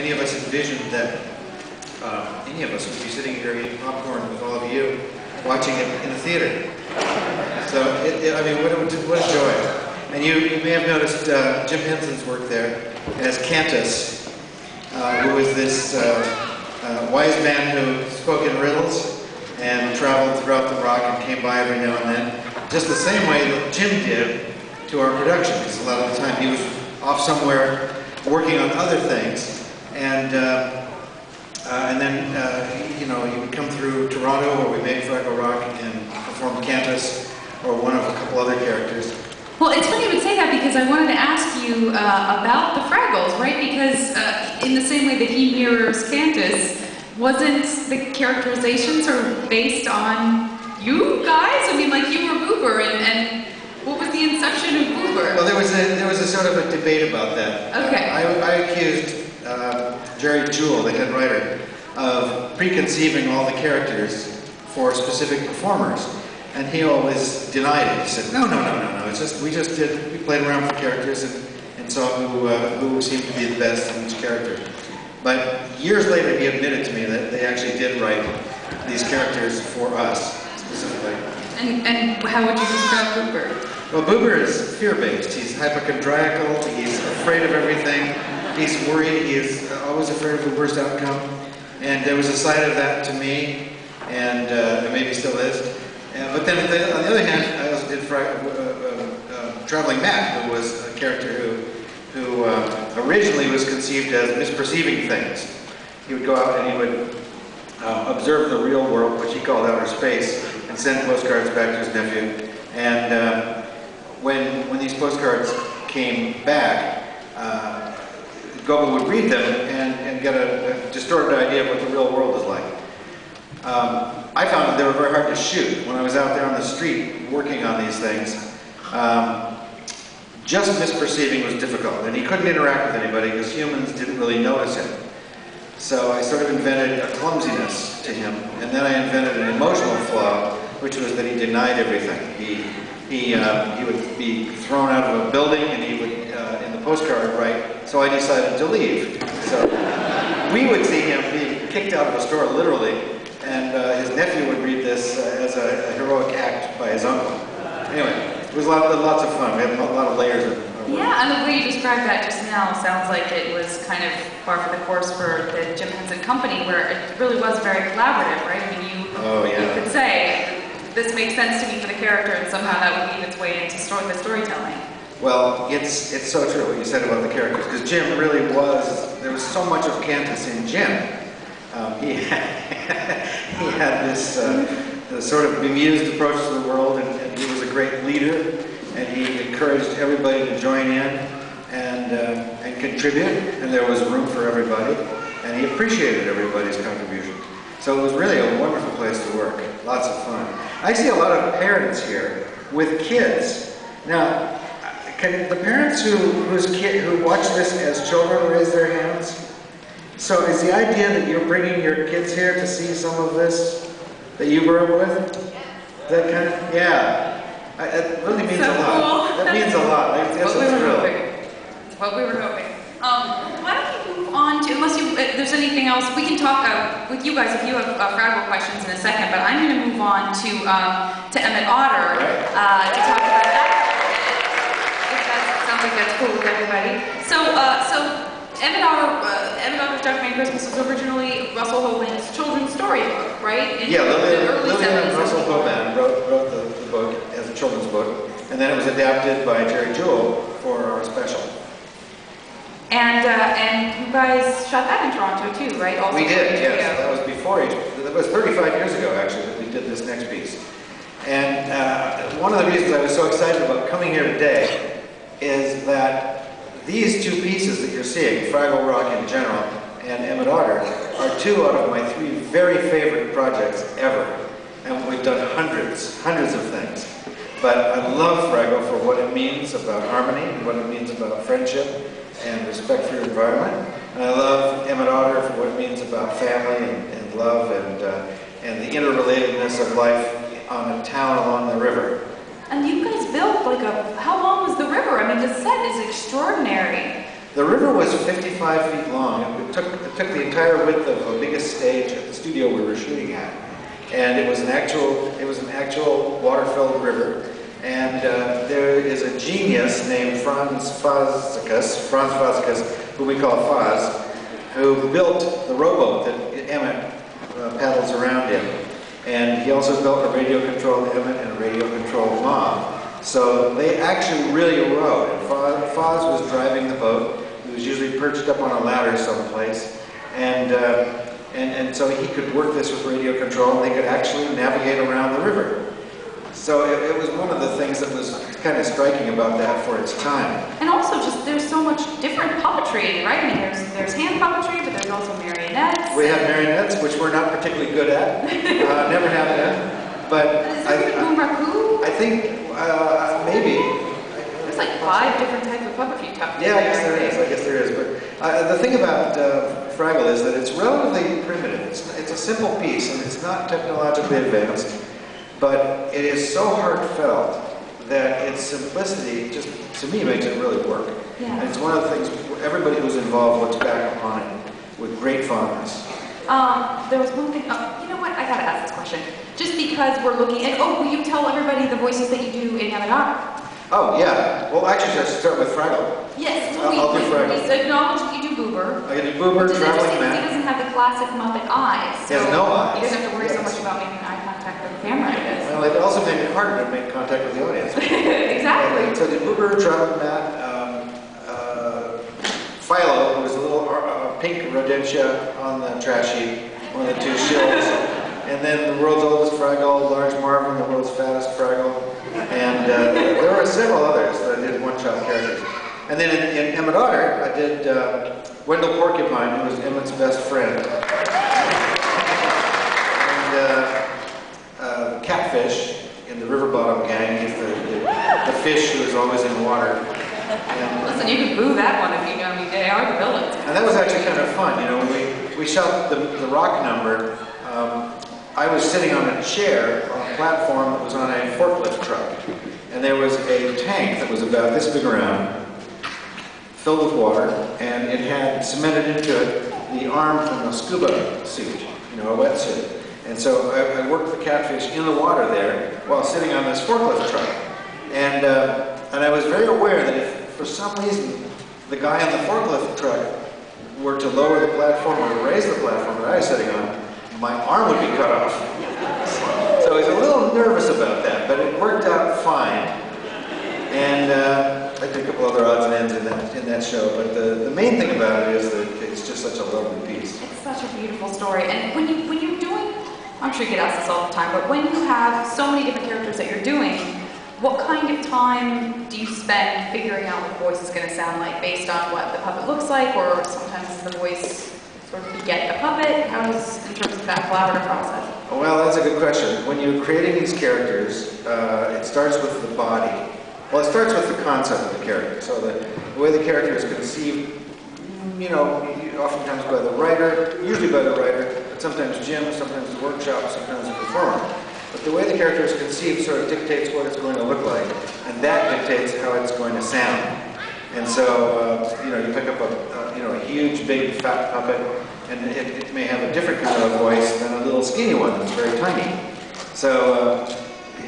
any of us envisioned that any of us would be sitting here eating popcorn with all of you, watching it in a theater. So, I mean, what a joy. And you may have noticed Jim Henson's work there as Cantus, who was this wise man who spoke in riddles and traveled throughout the rock and came by every now and then, just the same way that Jim did to our production, because a lot of the time he was off somewhere working on other things, and then you know, he would come through Toronto where we made Fraggle Rock and performed Cantus or one of a couple other characters. Well, it's funny you would say that because I wanted to ask you about the Fraggles, right? Because in the same way that he mirrors Cantus, wasn't the characterization sort of based on you guys? I mean, like you were Boober, and what was the inception of Boober? Well, there was a sort of a debate about that. Okay. I accused Jerry Jewell, the head writer, of preconceiving all the characters for specific performers. And he always denied it. He said, no. It's just we played around for characters and saw who seemed to be the best in each character. But years later, he admitted to me that they actually did write these characters for us specifically. And how would you describe Boober? Well, Boober is fear-based. He's hypochondriacal. He's afraid of everything. He's worried. He is always afraid of the worst outcome. And there was a side of that to me, and maybe still is. But then, on the other hand, I also did Traveling Matt, who was a character who originally was conceived as misperceiving things. He would go out and he would observe the real world, which he called outer space, and send postcards back to his nephew. And when these postcards came back, Goebel would read them and get a distorted idea of what the real world is like. I found that they were very hard to shoot. When I was out there on the street working on these things, just misperceiving was difficult, and he couldn't interact with anybody because humans didn't really notice him. So I sort of invented a clumsiness to him, and then I invented an emotional flaw, which was that he denied everything. He would be thrown out of a building, and he would, in the postcard, write, "So I decided to leave." So we would see him being kicked out of a store, literally, and his nephew would read this as a heroic act by his uncle. Anyway, it was lots of fun. We had a lot of layers of work. Yeah, and the way you described that just now sounds like it was kind of par for the course for the Jim Henson Company, where it really was very collaborative, right? I mean, you could say, this makes sense to me for the character, and somehow that would weave its way into the storytelling. Well, it's so true what you said about the characters, because Jim really was, there was so much of Cantus in Jim. He had this sort of bemused approach to the world, and he was a great leader, and he encouraged everybody to join in and contribute, and there was room for everybody, and he appreciated everybody's contribution. So it was really a wonderful place to work, lots of fun. I see a lot of parents here with kids. Now, can the parents who watch this as children raise their hands? So is the idea that you're bringing your kids here to see some of this that you grew up with? That kind of, yeah. It really means a lot. Cool. That means a lot. It's a thrill. It's what we were hoping. Why don't we move on to, unless there's anything else, we can talk with you guys if you have Fraggle questions in a second, but I'm going to move on to Emmett Otter to talk about that. If that sounds like that's cool with everybody. So Emmett Otter's Dr. May Christmas was originally Russell Hoban's children's storybook, right? Yeah, Lillian and Russell Hoban wrote the book as a children's book, and then it was adapted by Jerry Jewell for our special. And you guys shot that in Toronto too, right? Also we did, yes. That was before, that was 35 years ago actually that we did this next piece. And one of the reasons I was so excited about coming here today is that these two pieces that you're seeing, Fraggle Rock in general and Emmett Otter, are two out of my three very favorite projects ever. And we've done hundreds of things. But I love Fraggle for what it means about harmony, and what it means about friendship and respect for your environment. And I love Emmett Otter for what it means about family and love and the interrelatedness of life on a town along the river. And you guys built like how long was the river? I mean, the set is extraordinary. The river was 55 feet long. It took the entire width of the biggest stage at the studio we were shooting at, and it was an actual water-filled river. And there is a genius named Franz Fazekas, who we call Faz, who built the rowboat that Emmett paddles around in. And he also built a radio-controlled Emmett and a radio-controlled Mom. So they actually really rowed. And Faz was driving the boat. He was usually perched up on a ladder someplace. And so he could work this with radio control, and they could actually navigate around the river. So it was one of the things that was kind of striking about that for its time. And also, just there's so much different puppetry, right? I mean, there's hand puppetry, but there's also marionettes. We have marionettes, which we're not particularly good at. Never have been. But is there Boom Raku? I think maybe. There's like 5 different types of puppetry tucked in Yeah, there. I guess there is. But the thing about Fraggle is that it's relatively primitive. It's a simple piece, and it's not technologically advanced. But it is so heartfelt that its simplicity just, to me, makes it really work. Yeah. And it's one of the things everybody who's involved looks back upon it with great fondness. There was one thing, you know what, I gotta ask this question. Just because we're looking at, will you tell everybody the voices that you do in Amador? Oh, yeah. Well, actually, I should start with Fraggle. Yes, I'll do Fraggle. We acknowledge that you do Boober. I can do Boober, Traveling Man. He doesn't have the classic Muppet eyes. He has no eyes. You don't have to worry so much about making eye contact with the camera, I guess. Well, it also made it harder to make contact with the audience. Exactly. So the Boober, Traveling Man, Philo, who was a little pink rodentia on the trash heap, one of the 2 shills. And then the world's oldest Fraggle, Large Marvin, the world's fattest Fraggle. And there were several others that I did one-shot characters. And then in Amador, I did Wendell Porcupine, who was Emmett's best friend. And Catfish in the River Bottom Gang. He's the fish who is always in water. And, listen, you can boo that one if you know me. They are the villains. And that was actually kind of fun. You know, when we shot the rock number, I was sitting on a chair on a platform that was on a forklift truck. And there was a tank that was about this big around, filled with water, and it had cemented into it the arm from a scuba suit, you know, a wetsuit. And so I worked the catfish in the water there while sitting on this forklift truck. And I was very aware that if for some reason the guy on the forklift truck were to lower the platform or raise the platform that I was sitting on, my arm would be cut off. So I was a little nervous about that, but it worked out fine. And I did a couple other odds and ends in that show, but the main thing about it is that it's just such a lovely piece. It's such a beautiful story. And when you're doing, I'm sure you get asked this all the time, but when you have so many different characters that you're doing, what kind of time do you spend figuring out what the voice is going to sound like based on what the puppet looks like, or sometimes does the voice sort of beget the puppet? How does, in terms of that collaborative process? Well, that's a good question. When you're creating these characters, it starts with the body. Well, it starts with the concept of the character. So the way the character is conceived, you know, oftentimes by the writer, usually by the writer, but sometimes Jim, sometimes the workshop, sometimes the performer. But the way the character is conceived sort of dictates what it's going to look like, and that dictates how it's going to sound. And so, you know, you pick up a huge, big, fat puppet, and it may have a different kind of a voice than a little skinny one that's very tiny. So,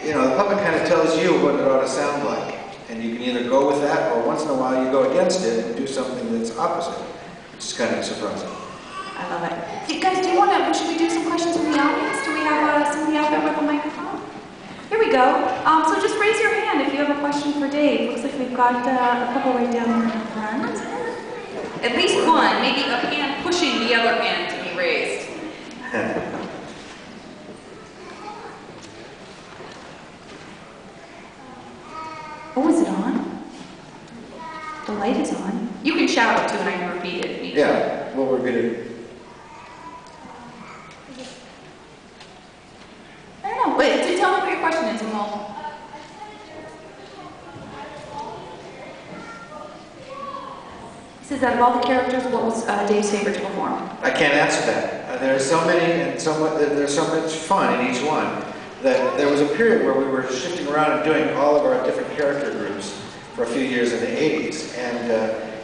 you know, the puppet kind of tells you what it ought to sound like, and you can either go with that, or once in a while you go against it and do something that's opposite, which is kind of surprising. I love it. Hey, guys, should we do some questions from the audience? Do we have somebody out there with a microphone? Here we go. So just raise your hand if you have a question for Dave. Looks like we've got a couple right down in front. At least one, maybe a hand pushing the other hand to be raised. Oh, is it on? The light is on. You can shout it too, and I can repeat it. Yeah, we'll repeat it. I don't know. Wait, tell me what your question is, and we'll... It says, out of all the characters, what was Dave's favorite to perform? I can't answer that. There are so many, and there's so much fun in each one, that there was a period where we were shifting around and doing all of our different character groups for a few years in the 80s. And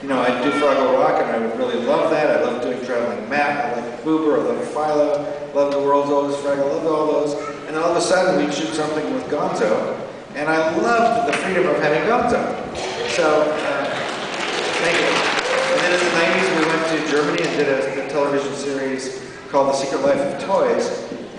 you know, I'd do Fraggle Rock and I would really love that. I love doing Traveling Matt, I like Boober, I love Philo, love The World's Oldest Fraggle, I loved all those. And then all of a sudden we'd shoot something with Gonzo, and I loved the freedom of having Gonzo. So, thank you. And then in the 90s we went to Germany and did a television series called The Secret Life of Toys.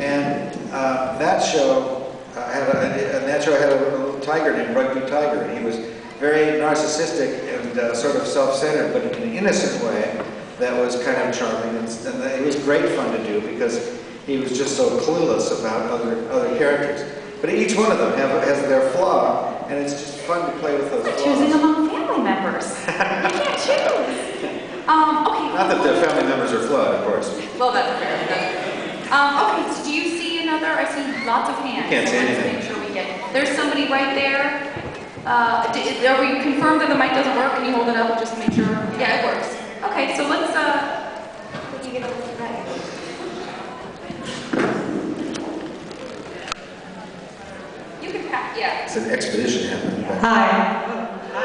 And that show had a little tiger named Rugby Tiger, and he was very narcissistic and sort of self-centered, but in an innocent way that was kind of charming. And it was great fun to do because he was just so clueless about other characters. But each one of them has their flaw, and it's just fun to play with those flaws. Choosing among family members. You can't choose. Okay. Not that the family members are flawed, of course. Well, that's fair. Okay, so do you see another? I see lots of hands. Can't see anything. Let's make sure we get. There's somebody right there. Are we confirmed that the mic doesn't work? Can you hold it up just to make sure? Yeah, it works. Okay, so let's. Would you get a look at that? You can pack. Yeah. It's an expedition happening. Hi.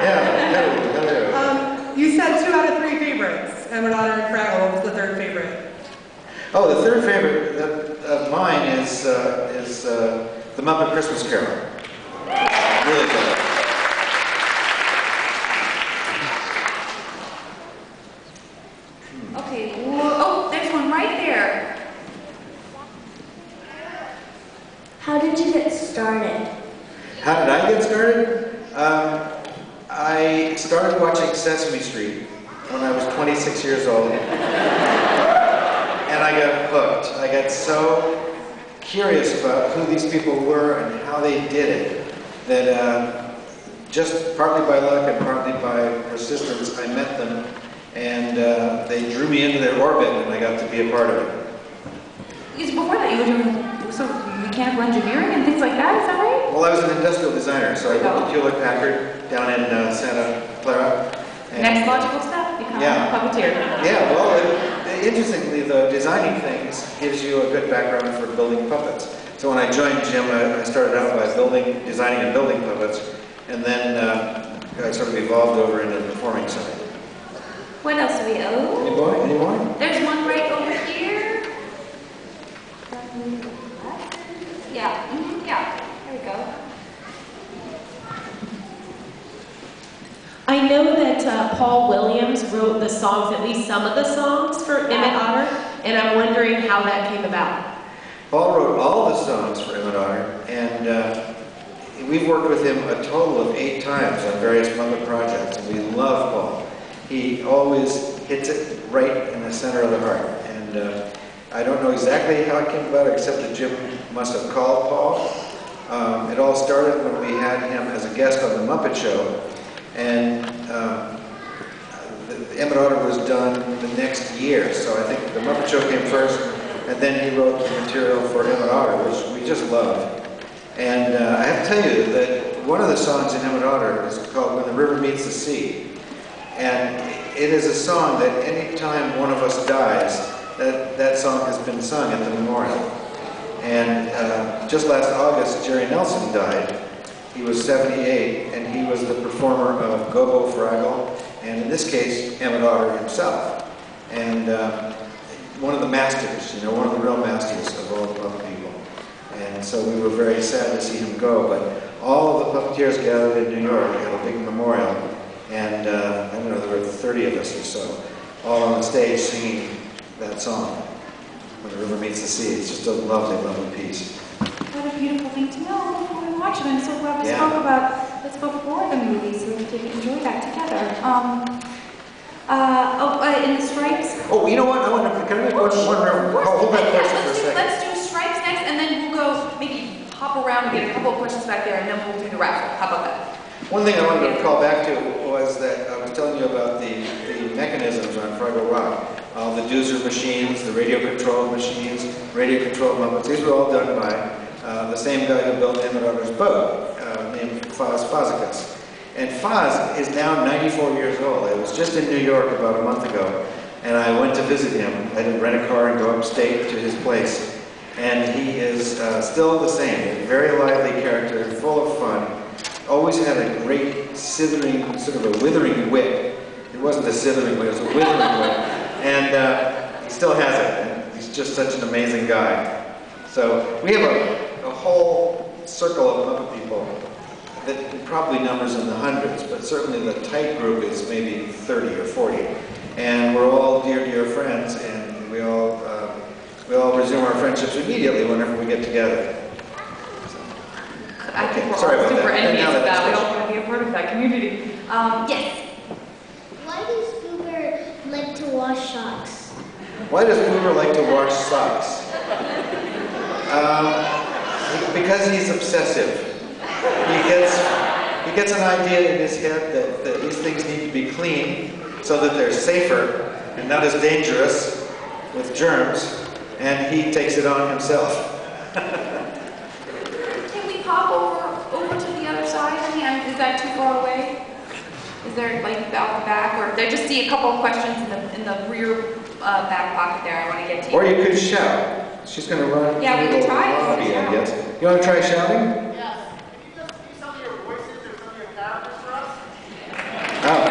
Yeah. Hello. You said 2 out of 3 favorites. Emmett Otter and Fraggle. What was the third favorite? Oh, the third favorite of mine is The Muppet Christmas Carol. Really good. Okay. Oh, there's one right there. How did you get started? How did I get started? I started watching Sesame Street when I was 26 years old. And I got hooked. I got so curious about who these people were and how they did it that just partly by luck and partly by persistence, I met them, and they drew me into their orbit, and I got to be a part of it. Because before that, you were doing sort of mechanical engineering and things like that. Is that right? Well, I was an industrial designer, so I worked at Hewlett-Packard down in Santa Clara. Next logical step, become a puppeteer. Yeah, well, interestingly, though, designing things gives you a good background for building puppets. So when I joined Jim, I started out by designing and building puppets, and then I sort of evolved over into the performing side. What else do we owe? Any more? There's one right over here. Yeah, yeah, there we go. I know that Paul Williams wrote the songs, at least some of the songs for Emmett Otter, and I'm wondering how that came about. Paul wrote all the songs for Emmett Otter, and we've worked with him a total of 8 times on various Muppet projects, and we love Paul. He always hits it right in the center of the heart, and I don't know exactly how it came about, except that Jim must have called Paul. It all started when we had him as a guest on The Muppet Show, and Emmett Otter was done the next year, so I think The Muppet Show came first, and then he wrote the material for Emmett Otter, which we just loved. And I have to tell you that one of the songs in Emmett Otter is called When the River Meets the Sea. And it is a song that any time one of us dies, that song has been sung at the memorial. And just last August, Jerry Nelson died. He was 78, and he was the performer of Gobo Fraggle, and in this case, Emmett Otter himself. And one of the masters, you know, one of the real masters of all the Muppet people. And so we were very sad to see him go, but all of the puppeteers gathered in New York at a big memorial, and I don't know, there were 30 of us or so, all on the stage singing that song, When the River Meets the Sea. It's just a lovely, lovely piece. What a beautiful thing to know before we watch it. I'm so glad we spoke about this before the movie, so we could enjoy that together. In the Stripes. Oh, you know what? Can I make one hold that question for a second. Let's do Stripes next, and then we'll go maybe hop around and get a couple of questions back there, and then we'll do the raffle. How about that? One thing I wanted to call back to was that I was telling you about the mechanisms on Fraggle Rock. The Doozer machines, the radio-controlled machines, radio-controlled Muppets. These were all done by the same guy who built Emmett Otter's boat, named Foz Fazekas. And Foz is now 94 years old. I was just in New York about a month ago, and I went to visit him. I had to rent a car and go upstate to his place. And he is still the same, a very lively character, full of fun, always had a great, sort of a withering wit, It wasn't a sithering way, it was a withering way. And he still has it, and he's just such an amazing guy. So we have a whole circle of Muppet people that probably numbers in the hundreds, but certainly the tight group is maybe 30 or 40. And we're all dear, dear friends, and we all resume our friendships immediately whenever we get together. I think we're Sorry all about super that. envious Now of that. We that's all want to be a part of that community. Yes. Why does Boober like to wash socks? Why does Boober like to wash socks? Because he's obsessive. He gets an idea in his head that these things need to be clean so that they're safer and not as dangerous with germs, and he takes it on himself. Can we pop over to the other side? I mean, is that too far away? Is there like out the back, or I just see a couple of questions in the rear back pocket there. I want to get to. Or you could shout. She's going to run. Yeah, we through could the try it. lobby, I guess. You want to try shouting? Yes. Can you just do some of your voices or some of your characters for us? Oh.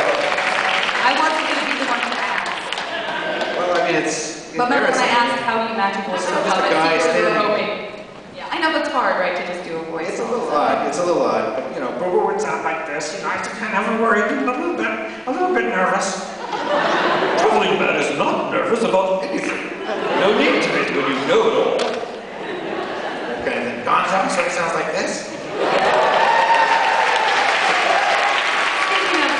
I wasn't going to be the one to ask. Well, I mean, it's But remember when I embarrassing. asked how you magic voice Just or a how guy that's secret we were standing- hoping. Yeah, I know, but it's hard, right, to just do a voice. It's a little odd. It's a little odd, but you know, Boober would sound like this. You know, I kind of worried, a little bit nervous. Traveling man is not nervous about anything. No need to be when you know it all. that kind of thing. Gonzo, so it sounds like this. Speaking of,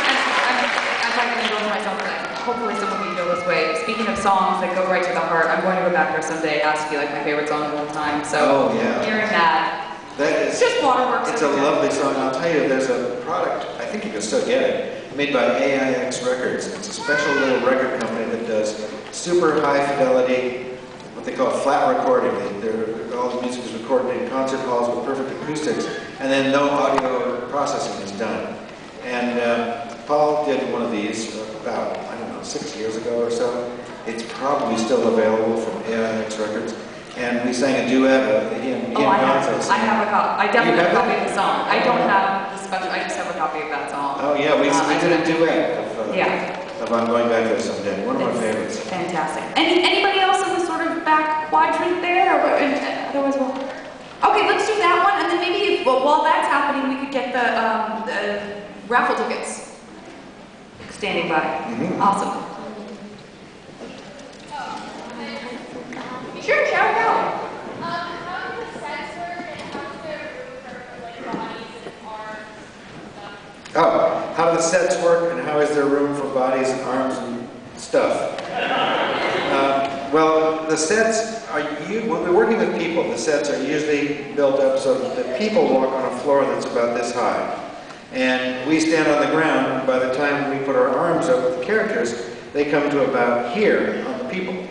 I'm not going to go for myself, but hopefully someone can go this way. Speaking of songs that go right to the heart, I'm going to go back there someday. It has to be like my favorite song of all time. So Oh, yeah. hearing that, That is. it's just waterworks. It's a every time. lovely song. I'll tell you, there's a product, I think you can still get it, made by AIX Records. It's a special little record company that does super high fidelity, what they call flat recording. All the music is recorded in concert halls with perfect acoustics, and then no audio processing is done. And Paul did one of these about, I don't know, 6 years ago or so. It's probably still available from AIX Records. And we sang a duet, he and Oh, I Gonzo have sang. a copy. I definitely You have a have copy it? of the song. I don't have the special. I just have a copy of that song. Oh yeah, we did a duet of, Yeah. of I'm Going Back There Someday. One of my It's favorites. Fantastic. Anybody else in the sort of back quadrant there? Or, otherwise, well. Okay, let's do that one, and then maybe while that's happening, we could get the raffle tickets standing by. Mhm. Awesome. Sure, shout it out. How do the sets work and how does their room for like bodies and arms and stuff? Oh, how do the sets work and how is there room for bodies and arms and stuff? Well, the sets are, when we're working with people, the sets are usually built up so that people walk on a floor that's about this high. And we stand on the ground, and by the time we put our arms up with the characters, they come to about here on the people.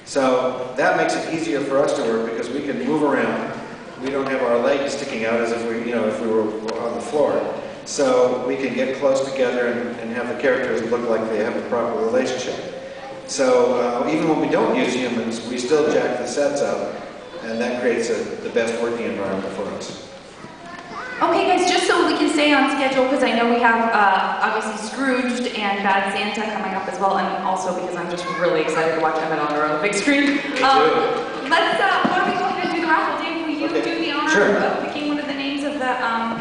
So that makes it easier for us to work because we can move around. We don't have our legs sticking out as if we, if we were on the floor. So we can get close together and have the characters look like they have a proper relationship. So even when we don't use humans, we still jack the sets up, and that creates the best working environment for us. Okay, guys, just so we can stay on schedule, because I know we have obviously Scrooged and Bad Santa coming up as well, and also because I'm just really excited to watch Emmett Honor on the big screen. Let's, what are we going to do the raffle? Dave, will you do the honor of picking one of the names of the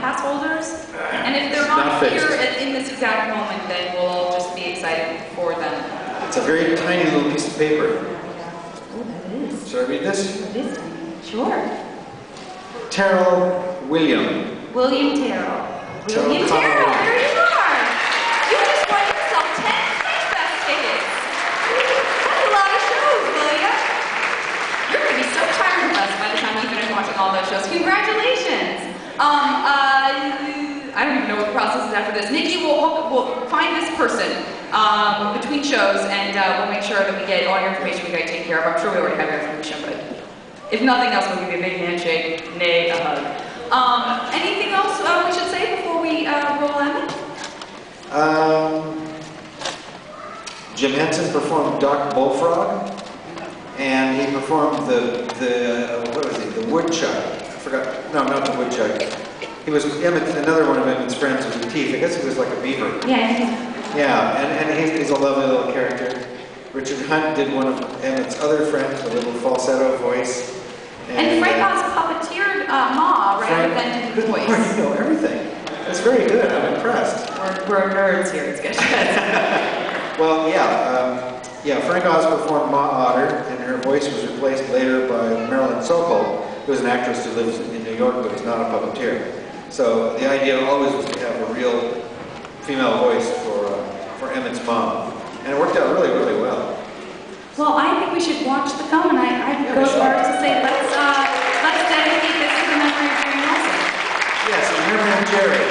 pass holders? And if they're not here in this exact moment, then we'll all just be excited for them. It's a very tiny little piece of paper. Oh, that is. Should I read this? It is tiny. Sure. Terrell William. William Terrell. Terrell William Connell. Terrell, there you are. You just won yourself 10 French Fest tickets. That's a lot of shows, William. You're going to be so tired of us by the time you finish watching all those shows. Congratulations. I don't even know what the process is after this. Nikki will find this person between shows, and we'll make sure that we get all your information we got to take care of. I'm sure we already have your information, but if nothing else, we'll give you a big handshake, nay, a hug. Anything else we should say before we roll in? Jim Henson performed Doc Bullfrog, and he performed what was he? The Woodchuck. I forgot. No, not the Woodchuck. He was another one of Emmett's friends with the teeth. I guess he was like a beaver. Yeah, Yeah, and he's a lovely little character. Richard Hunt did one of Emmett's other friends, a little falsetto voice. And Frank Oz puppeteered Ma rather than did the voice. You know everything. That's very good. I'm impressed. We're nerds here. It's good. Well, yeah, Frank Oz performed Ma Otter, and her voice was replaced later by Marilyn Sokol, who is an actress who lives in New York but is not a puppeteer. So the idea always was to have a real female voice for Emmett's mom, and it worked out really, really well. Well, I think we should watch the film, and I'd go as far as to say let's dedicate this to the memory of Jerry Nelson. Yes, and her man Jerry.